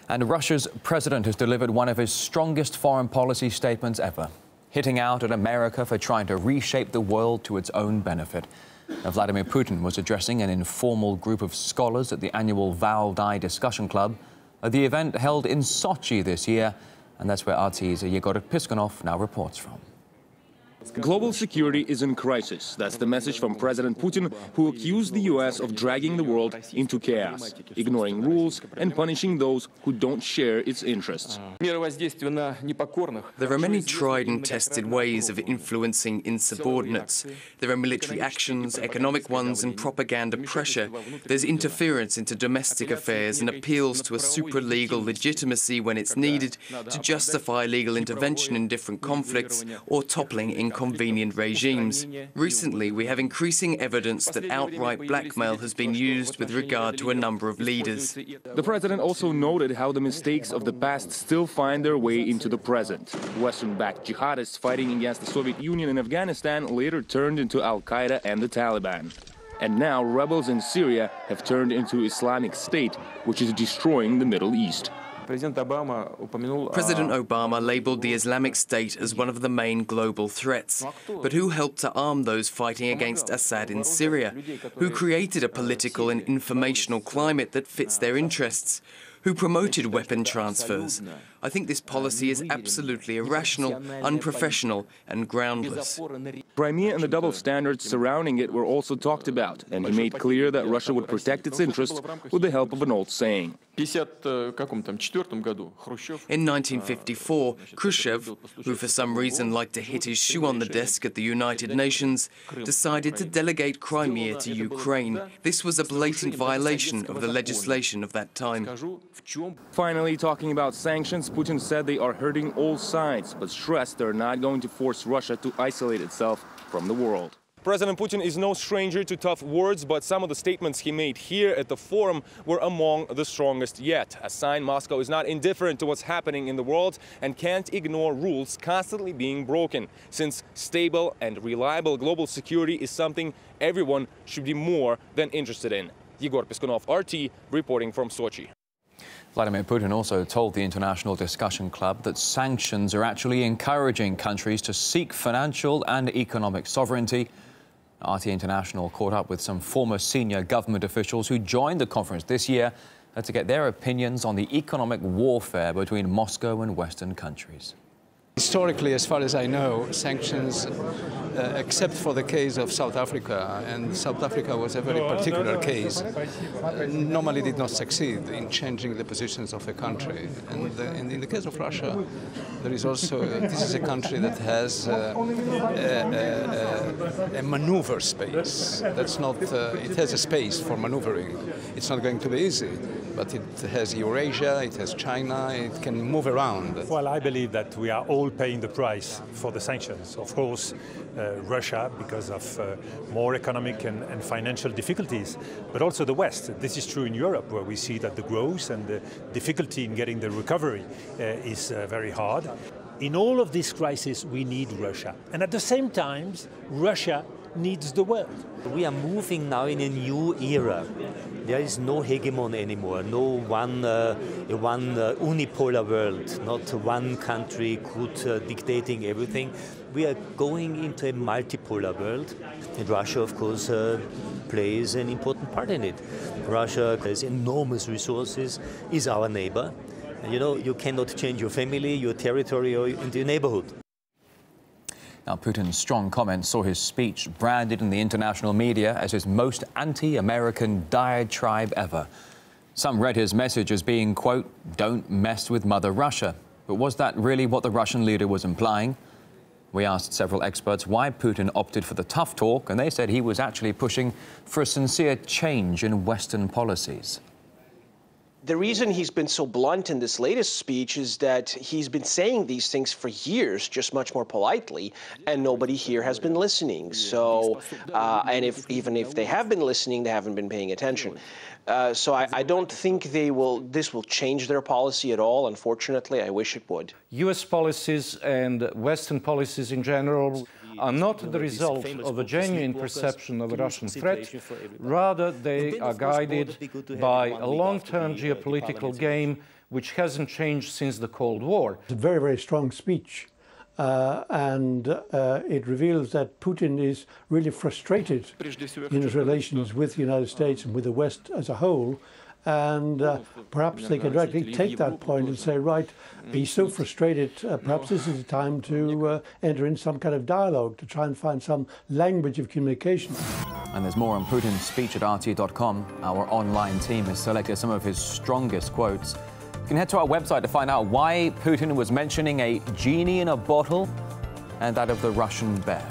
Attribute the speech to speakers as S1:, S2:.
S1: And Russia's president has delivered one of his strongest foreign policy statements ever, hitting out at America for trying to reshape the world to its own benefit. Now, Vladimir Putin was addressing an informal group of scholars at the annual Valdai discussion club, the event held in Sochi this year, and that's where RT's Yegor Piskunov now reports from.
S2: Global security is in crisis. That's the message from President Putin, who accused the US of dragging the world into chaos, ignoring rules and punishing those who don't share its interests.
S3: There are many tried and tested ways of influencing insubordinates. There are military actions, economic ones, and propaganda pressure. There's interference into domestic affairs and appeals to a supralegal legitimacy when it's needed to justify legal intervention in different conflicts or toppling inconvenient regimes. Recently, we have increasing evidence that outright blackmail has been used with regard to a number of leaders.
S2: The president also noted how the mistakes of the past still find their way into the present. Western-backed jihadists fighting against the Soviet Union in Afghanistan later turned into Al-Qaeda and the Taliban. And now rebels in Syria have turned into Islamic State, which is destroying the Middle East.
S3: President Obama labeled the Islamic State as one of the main global threats. But who helped to arm those fighting against Assad in Syria? Who created a political and informational climate that fits their interests? Who promoted weapon transfers? I think this policy is absolutely irrational, unprofessional, and groundless.
S2: Crimea and the double standards surrounding it were also talked about, and he made clear that Russia would protect its interests with the help of an old saying.
S3: In 1954, Khrushchev, who for some reason liked to hit his shoe on the desk at the United Nations, decided to delegate Crimea to Ukraine. This was a blatant violation of the legislation of that time.
S2: Finally, talking about sanctions, Putin said they are hurting all sides, but stressed they're not going to force Russia to isolate itself from the world. President Putin is no stranger to tough words, but some of the statements he made here at the forum were among the strongest yet. A sign Moscow is not indifferent to what's happening in the world and can't ignore rules constantly being broken, since stable and reliable global security is something everyone should be more than interested in. Yegor Piskunov, RT, reporting from Sochi.
S1: Vladimir Putin also told the International Discussion Club that sanctions are actually encouraging countries to seek financial and economic sovereignty. RT International caught up with some former senior government officials who joined the conference this year to get their opinions on the economic warfare between Moscow and Western countries.
S4: Historically, as far as I know, sanctions, except for the case of South Africa, and South Africa was a very particular case, normally did not succeed in changing the positions of a country. And in the case of Russia, there is also, this is a country that has a maneuver space. That's not, it has a space for maneuvering. It's not going to be easy, but it has Eurasia, it has China, it can move around.
S5: Well, I believe that we are all paying the price for the sanctions. Of course, Russia, because of more economic and financial difficulties, but also the West. This is true in Europe, where we see that the growth and the difficulty in getting the recovery is very hard. In all of this crisis, we need Russia. And at the same time, Russia needs the world.
S6: We are moving now in a new era. There is no hegemon anymore, no one unipolar world, not one country dictating everything. We are going into a multipolar world, and Russia, of course, plays an important part in it. Russia has enormous resources, is our neighbor. You know, you cannot change your family, your territory, or your neighborhood.
S1: Now, Putin's strong comments saw his speech branded in the international media as his most anti-American diatribe ever. Some read his message as being, quote, "Don't mess with Mother Russia." But was that really what the Russian leader was implying? We asked several experts why Putin opted for the tough talk, and they said he was actually pushing for a sincere change in Western policies.
S7: The reason he's been so blunt in this latest speech is that he's been saying these things for years, just much more politely, and nobody here has been listening. So, and even if they have been listening, they haven't been paying attention. So I don't think this will change their policy at all, unfortunately. I wish it would.
S8: US policies and Western policies in general are not the result of a genuine perception of a Russian threat. Rather, they are guided by a long-term geopolitical game which hasn't changed since the Cold War.
S9: It's a very, very strong speech. And it reveals that Putin is really frustrated in his relations with the United States and with the West as a whole. And perhaps they can directly take that point and say, right, he's so frustrated, perhaps this is the time to enter in some kind of dialogue, to try and find some language of communication.
S1: And there's more on Putin's speech at RT.com. Our online team has selected some of his strongest quotes. You can head to our website to find out why Putin was mentioning a genie in a bottle and that of the Russian bear.